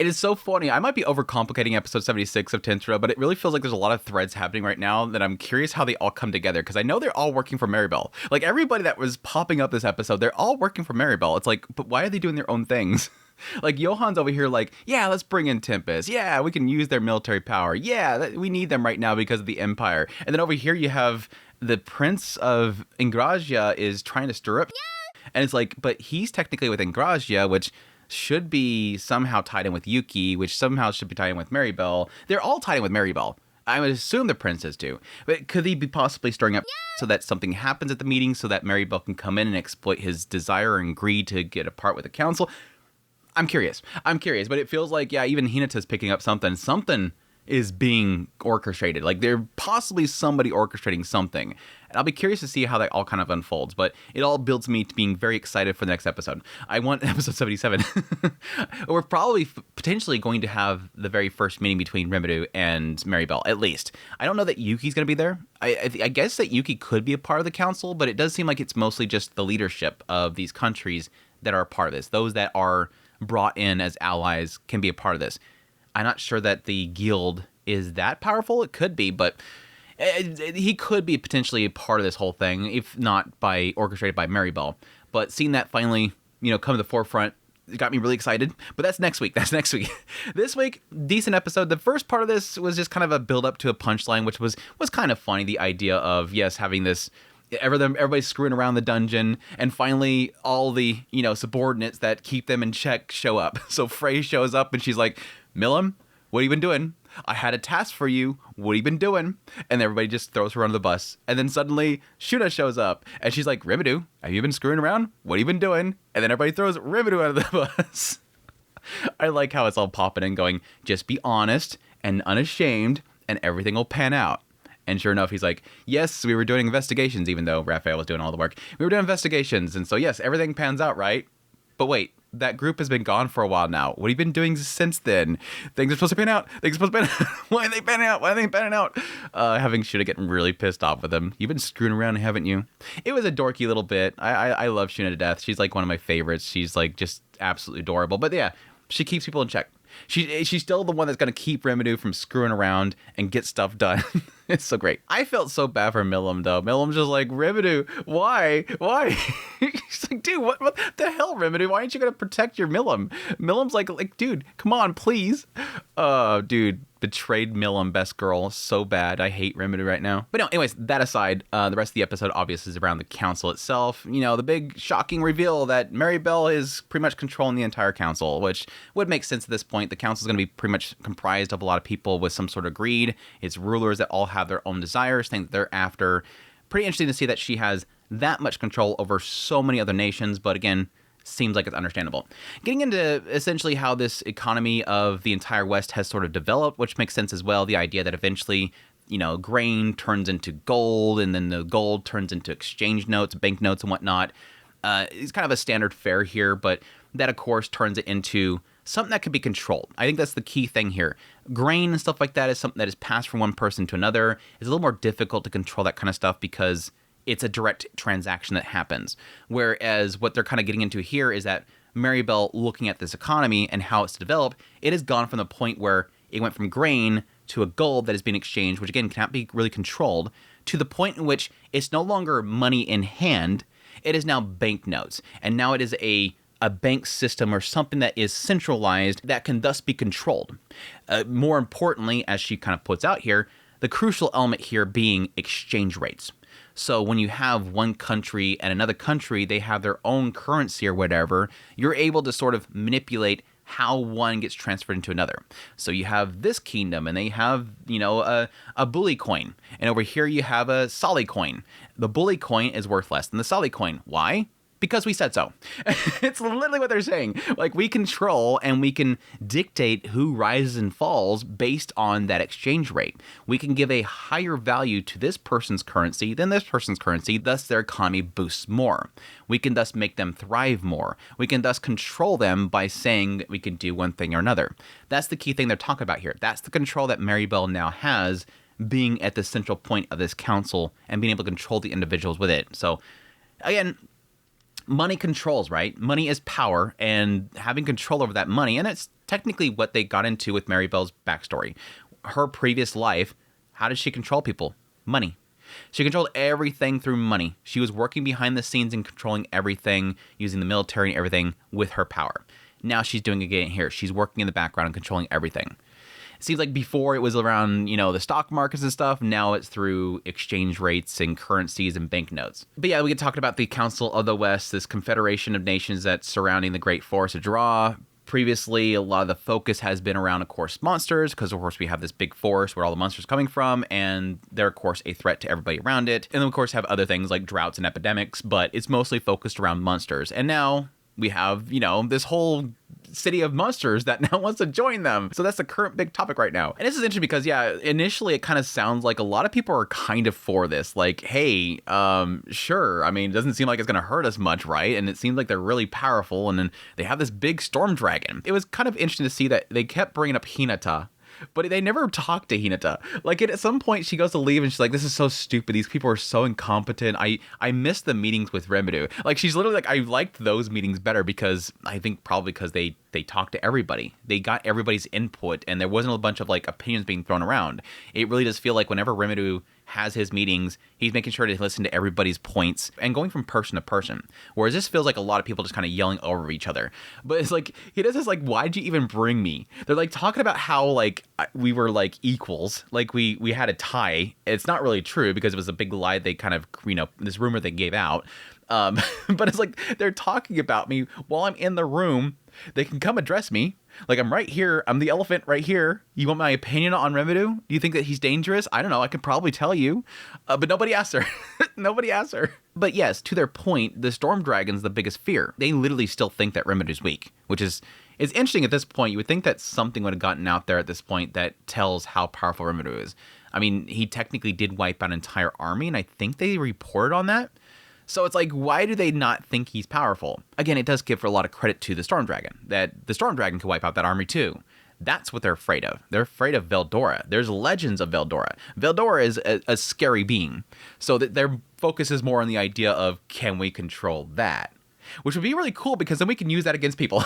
It is so funny. I might be overcomplicating episode 76 of Tensura, but it really feels like there's a lot of threads happening right now that I'm curious how they all come together, because I know they're all working for Maribel. Like, everybody that was popping up this episode, they're all working for Maribel. It's like, but why are they doing their own things? Like, Johan's over here like, yeah, let's bring in Tempest. Yeah, we can use their military power. Yeah, we need them right now because of the Empire. And then over here you have the Prince of Ingrasia is trying to stir up. Yeah. And it's like, but he's technically with Ingrasia, which should be somehow tied in with Yuki, which somehow should be tied in with Maribel. They're all tied in with Maribel. I would assume the princess do. But could he be possibly stirring up so that something happens at the meeting so that Maribel can come in and exploit his desire and greed to get a part with the council? I'm curious, but it feels like, yeah, even Hinata's picking up something. Something is being orchestrated. Like, they're possibly somebody orchestrating something. And I'll be curious to see how that all kind of unfolds. But it all builds me to being very excited for the next episode. I want episode 77. We're probably potentially going to have the very first meeting between Rimuru and Maribel, at least. I don't know that Yuki's going to be there. I guess that Yuki could be a part of the council, but it does seem like it's mostly just the leadership of these countries that are a part of this. Those that are brought in as allies can be a part of this. I'm not sure that the guild is that powerful. It could be, but he could be potentially a part of this whole thing, if not orchestrated by Maribel. But seeing that finally, come to the forefront, it got me really excited. But that's next week. This week, decent episode. The first part of this was just kind of a build up to a punchline, which was kind of funny. The idea of, yes, having this, everybody's screwing around the dungeon, and finally all the subordinates that keep them in check show up. So Frey shows up and she's like, Milim, what have you been doing? I had a task for you. What have you been doing? And everybody just throws her under the bus. And then suddenly Shuna shows up and she's like, Rimuru, have you been screwing around? What have you been doing? And then everybody throws Rimuru under the bus. I like how it's all popping and going, just be honest and unashamed and everything will pan out. And sure enough, he's like, yes, we were doing investigations, even though Raphael was doing all the work. We were doing investigations. And so, yes, everything pans out, right? But wait, that group has been gone for a while now. What have you been doing since then? Things are supposed to pan out. Why are they panning out? Having Shuna getting really pissed off with him. You've been screwing around, haven't you? It was a dorky little bit. I love Shuna to death. She's like one of my favorites. She's like just absolutely adorable. But yeah, she keeps people in check. She's still the one that's going to keep Rimuru from screwing around and get stuff done. It's so great. I felt so bad for Milim, though. Milim's just like, Rimuru, why? She's like, dude, what the hell, Rimuru? Why aren't you going to protect your Milim? Milim's like, dude, come on, please. Dude, betrayed Milim, best girl, so bad. I hate Rimuru right now. But no, anyways, that aside, the rest of the episode obviously is around the council itself. The big shocking reveal that Maribel is pretty much controlling the entire council, which would make sense at this point. The council is going to be pretty much comprised of a lot of people with some sort of greed. It's rulers that all have their own desires, things that they're after. Pretty interesting to see that she has that much control over so many other nations, but again, seems like it's understandable. Getting into essentially how this economy of the entire West has sort of developed, which makes sense as well. The idea that eventually, grain turns into gold, and then the gold turns into exchange notes, banknotes, and whatnot. It's kind of a standard fare here, but that, of course, turns it into something that can be controlled. I think that's the key thing here. Grain and stuff like that is something that is passed from one person to another. It's a little more difficult to control that kind of stuff because it's a direct transaction that happens. Whereas what they're kind of getting into here is that Maribel, looking at this economy and how it's developed, it has gone from the point where it went from grain to a gold that is being exchanged, which again cannot be really controlled, to the point in which it's no longer money in hand. It is now banknotes. And now it is a bank system or something that is centralized that can thus be controlled. More importantly, as she kind of puts out here, the crucial element here being exchange rates. So when you have one country and another country, they have their own currency or whatever, you're able to sort of manipulate how one gets transferred into another. So you have this kingdom and they have, a bully coin. And over here you have a solly coin. The bully coin is worth less than the solly coin. Why? Because we said so. It's literally what they're saying. Like, we control and we can dictate who rises and falls based on that exchange rate. We can give a higher value to this person's currency than this person's currency, thus their economy boosts more. We can thus make them thrive more. We can thus control them by saying that we can do one thing or another. That's the key thing they're talking about here. That's the control that Maribel now has, being at the central point of this council and being able to control the individuals with it. So, again, money controls, right? Money is power, and having control over that money, and it's technically what they got into with Maribel's backstory. Her previous life, how did she control people? Money. She controlled everything through money. She was working behind the scenes and controlling everything, using the military and everything with her power. Now she's doing it again here. She's working in the background and controlling everything. It seems like before it was around, the stock markets and stuff. Now it's through exchange rates and currencies and banknotes. But yeah, we could talk about the Council of the West, this confederation of nations that's surrounding the Great Forest of Dra. Previously, a lot of the focus has been around, of course, monsters, because, of course, we have this big forest where all the monsters are coming from, and they're, of course, a threat to everybody around it. And then, of course, have other things like droughts and epidemics, but it's mostly focused around monsters. And now we have, this whole city of monsters that now wants to join them. So that's the current big topic right now. And this is interesting because, initially it kind of sounds like a lot of people are kind of for this. Like, hey, sure. I mean, it doesn't seem like it's going to hurt us much, right? And it seems like they're really powerful. And then they have this big storm dragon. It was kind of interesting to see that they kept bringing up Hinata, but they never talked to Hinata. Like, at some point, she goes to leave, and she's like, this is so stupid. These people are so incompetent. I miss the meetings with Rimuru. Like, she's literally like, I liked those meetings better because I think probably because they talked to everybody. They got everybody's input, and there wasn't a bunch of, like, opinions being thrown around. It really does feel like whenever Rimuru has his meetings, he's making sure to listen to everybody's points and going from person to person. Whereas this feels like a lot of people just kind of yelling over each other. But it's like, he does this like, why'd you even bring me? They're like talking about how like we were like equals, like we had a tie. It's not really true because it was a big lie they kind of, this rumor they gave out. But it's like they're talking about me while I'm in the room. They can come address me. Like, I'm right here. I'm the elephant right here. You want my opinion on Rimuru? Do you think that he's dangerous? I don't know. I could probably tell you. But nobody asked her. Nobody asked her. But yes, to their point, the Storm Dragon's the biggest fear. They literally still think that Rimuru's weak, which is it's interesting at this point. You would think that something would have gotten out there at this point that tells how powerful Rimuru is. I mean, he technically did wipe out an entire army, and I think they reported on that. So it's like, why do they not think he's powerful? Again, it does give a lot of credit to the Storm Dragon, that the Storm Dragon can wipe out that army too. That's what they're afraid of. They're afraid of Veldora. There's legends of Veldora. Veldora is a scary being. So that their focus is more on the idea of, can we control that? Which would be really cool because then we can use that against people.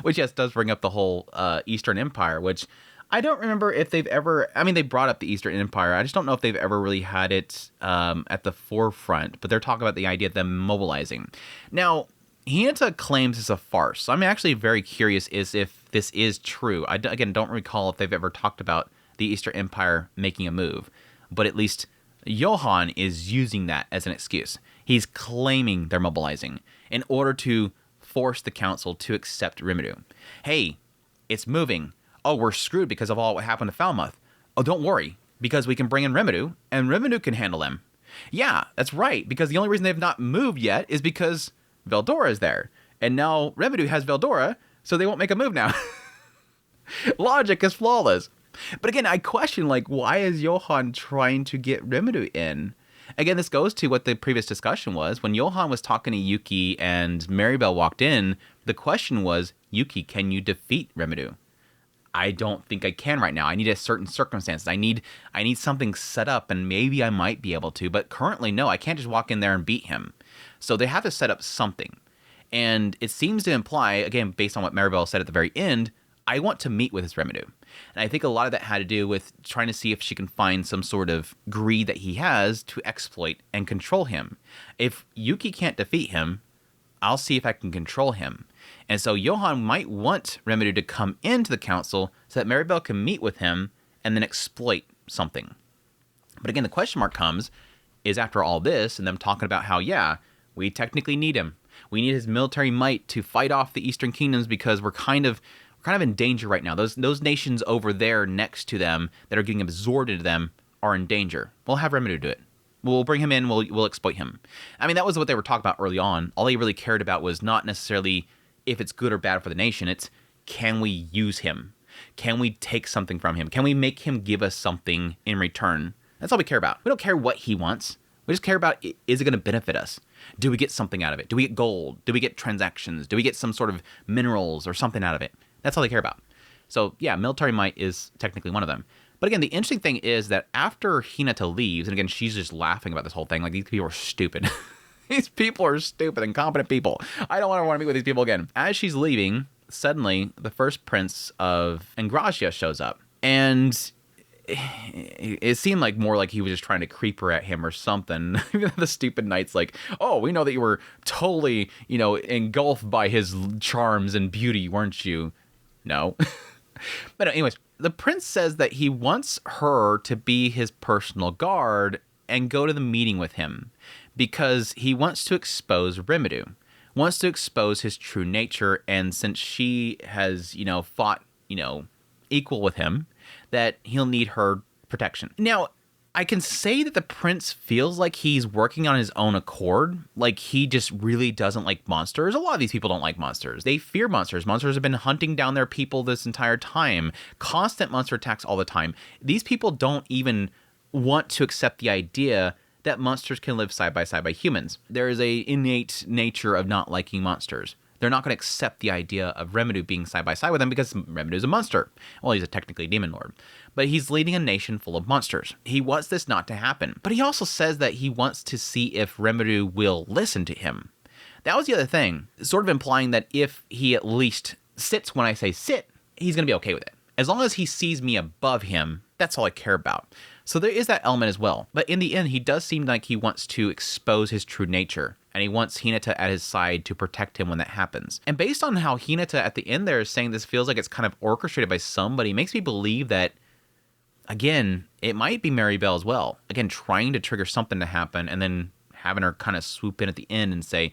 Which, yes, does bring up the whole Eastern Empire, which I don't remember if they've ever, I mean, they brought up the Eastern Empire. I just don't know if they've ever really had it at the forefront, but they're talking about the idea of them mobilizing. Now, Hinata claims it's a farce. So I'm actually very curious if this is true. I, again, don't recall if they've ever talked about the Eastern Empire making a move, but at least Johan is using that as an excuse. He's claiming they're mobilizing in order to force the council to accept Rimuru. Hey, it's moving. Oh, we're screwed because of all what happened to Falmouth. Oh, don't worry, because we can bring in Rimuru, and Rimuru can handle them. Yeah, that's right, because the only reason they've not moved yet is because Veldora is there. And now Rimuru has Veldora, so they won't make a move now. Logic is flawless. But again, I question, like, why is Johan trying to get Rimuru in? Again, this goes to what the previous discussion was. When Johan was talking to Yuki and Maribel walked in, the question was, Yuki, can you defeat Rimuru? I don't think I can right now. I need a certain circumstances. I need something set up, and maybe I might be able to. But currently, no, I can't just walk in there and beat him. So they have to set up something. And it seems to imply, again, based on what Maribel said at the very end, I want to meet with this Rimuru. And I think a lot of that had to do with trying to see if she can find some sort of greed that he has to exploit and control him. If Yuki can't defeat him, I'll see if I can control him. And so Johan might want Rimuru to come into the council so that Maribel can meet with him and then exploit something. But again, the question mark comes is after all this and them talking about how, yeah, we technically need him. We need his military might to fight off the Eastern Kingdoms because we're kind of in danger right now. Those nations over there next to them that are getting absorbed into them are in danger. We'll have Rimuru do it. We'll bring him in. We'll exploit him. I mean, that was what they were talking about early on. All they really cared about was not necessarily if it's good or bad for the nation. It's, can we use him? Can we take something from him? Can we make him give us something in return? That's all we care about. We don't care what he wants. We just care about, is it going to benefit us? Do we get something out of it? Do we get gold? Do we get transactions? Do we get some sort of minerals or something out of it? That's all they care about. So yeah, military might is technically one of them. But again, the interesting thing is that after Hinata leaves, and again, she's just laughing about this whole thing, like these people are stupid. These people are stupid, incompetent people. I don't want to meet with these people again. As she's leaving, suddenly the first prince of Ingracia shows up. And it seemed like more like he was just trying to creep her at him or something. The stupid knight's like, oh, we know that you were totally, engulfed by his charms and beauty, weren't you? No. But anyways, the prince says that he wants her to be his personal guard and go to the meeting with him because he wants to expose Rimuru, wants to expose his true nature. And since she has, fought, equal with him, that he'll need her protection. Now, I can say that the prince feels like he's working on his own accord. Like he just really doesn't like monsters. A lot of these people don't like monsters. They fear monsters. Monsters have been hunting down their people this entire time. Constant monster attacks all the time. These people don't even want to accept the idea that monsters can live side by humans. There is a innate nature of not liking monsters. They're not going to accept the idea of Rimuru being side by side with them because Rimuru a monster. Well, he's a technically demon lord. But he's leading a nation full of monsters. He wants this not to happen. But he also says that he wants to see if Rimuru will listen to him. That was the other thing, sort of implying that if he at least sits when I say sit, he's going to be okay with it. As long as he sees me above him, that's all I care about. So there is that element as well. But in the end, he does seem like he wants to expose his true nature. And he wants Hinata at his side to protect him when that happens. And based on how Hinata at the end there is saying this feels like it's kind of orchestrated by somebody, makes me believe that, again, it might be Maribel as well. Again, trying to trigger something to happen and then having her kind of swoop in at the end and say,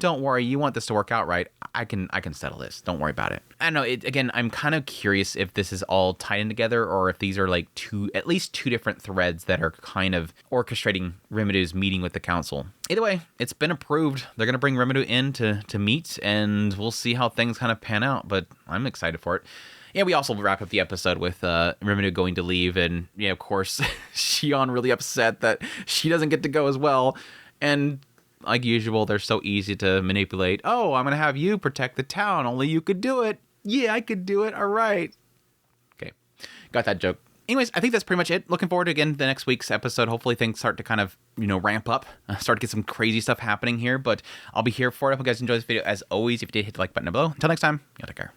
don't worry, you want this to work out right. I can settle this. Don't worry about it. I don't know. Again, I'm kind of curious if this is all tied in together or if these are like at least two different threads that are kind of orchestrating Rimuru's meeting with the council. Either way, it's been approved. They're going to bring Rimuru in to meet, and we'll see how things kind of pan out, but I'm excited for it. Yeah, we also wrap up the episode with Rimuru going to leave, and of course, Shion really upset that she doesn't get to go as well. And like usual, they're so easy to manipulate. Oh, I'm going to have you protect the town. Only you could do it. Yeah, I could do it. All right. Okay, got that joke. Anyways, I think that's pretty much it. Looking forward to, again, the next week's episode. Hopefully things start to kind of, ramp up. Start to get some crazy stuff happening here. But I'll be here for it. I hope you guys enjoyed this video. As always, if you did, hit the like button below. Until next time, take care.